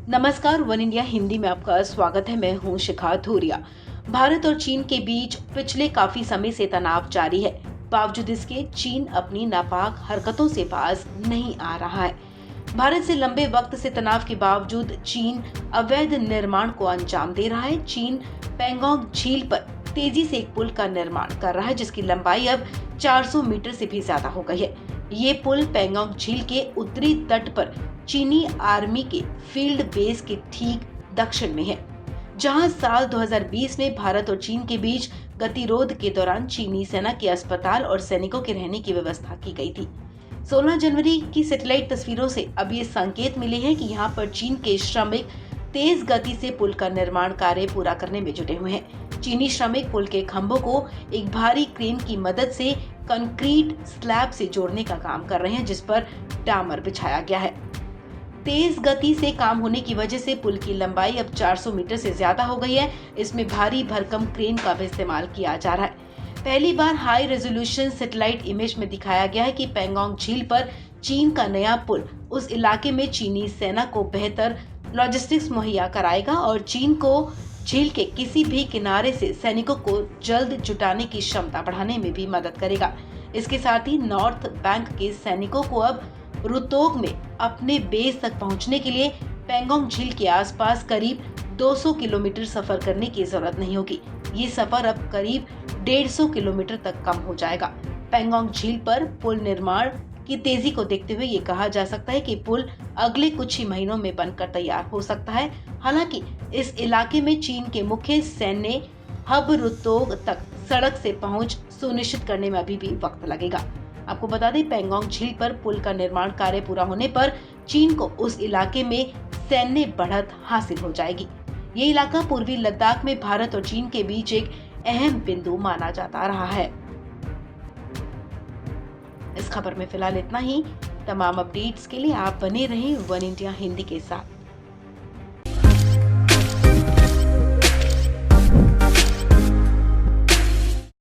नमस्कार, one India Hindi में आपका स्वागत है। मैं हूं शिखा धूरिया। भारत और चीन के बीच पिछले काफी समय से तनाव जारी है। बावजूद इसके चीन अपनी नापाक हरकतों से बाज नहीं आ रहा है। भारत से लंबे वक्त से तनाव के बावजूद चीन अवैध निर्माण को अंजाम दे रहा है। चीन पैंगोंग झील पर तेजी से एक पुल का निर्माण कर रहा है, जिसकी लंबाई अब 400 मीटर से भी ज्यादा हो गई है। ये पुल पैंगोंग झील के उत्तरी तट पर चीनी आर्मी के फील्ड बेस के ठीक दक्षिण में है, जहां साल 2020 में भारत और चीन के बीच गतिरोध के दौरान चीनी सेना के अस्पताल और सैनिकों के रहने की व्यवस्था की गई थी। 16 जनवरी की सैटेलाइट तस्वीरों से अब ये संकेत मिले हैं कि यहाँ पर चीन के श्रमिक तेज गति से पुल का निर्माण कार्य पूरा करने में जुटे हुए हैं। चीनी श्रमिक पुल के खंभों को एक भारी क्रेन की मदद से कंक्रीट स्लैब से जोड़ने का काम कर रहे हैं, जिस पर डामर बिछाया गया है। तेज गति से काम होने की वजह से पुल की लंबाई अब 400 मीटर से ज्यादा हो गई है। इसमें भारी भरकम क्रेन का भी इस्तेमाल किया जा रहा है। पहली बार हाई रेजोल्यूशन सैटेलाइट इमेज में दिखाया गया है कि पैंगोंग झील पर चीन का नया पुल उस इलाके में चीनी सेना को बेहतर लॉजिस्टिक्स मुहैया कराएगा और चीन को झील के किसी भी किनारे से सैनिकों को जल्द जुटाने की क्षमता बढ़ाने में भी मदद करेगा। इसके साथ ही नॉर्थ बैंक के सैनिकों को अब रुतोग में अपने बेस तक पहुंचने के लिए पैंगोंग झील के आसपास करीब 200 किलोमीटर सफर करने की जरूरत नहीं होगी। ये सफर अब करीब 150 किलोमीटर तक कम हो जाएगा। पैंगोंग झील पर पुल निर्माण की तेजी को देखते हुए ये कहा जा सकता है कि पुल अगले कुछ ही महीनों में बनकर तैयार हो सकता है। हालांकि इस इलाके में चीन के मुख्य सैन्य हब रुतोग तक सड़क से पहुंच सुनिश्चित करने में अभी भी वक्त लगेगा। आपको बता दें, पैंगोंग झील पर पुल का निर्माण कार्य पूरा होने पर चीन को उस इलाके में सैन्य बढ़त हासिल हो जाएगी। ये इलाका पूर्वी लद्दाख में भारत और चीन के बीच एक अहम बिंदु माना जाता रहा है। इस खबर में फिलहाल इतना ही। तमाम अपडेट्स के लिए आप बने रहें वन इंडिया हिंदी के साथ।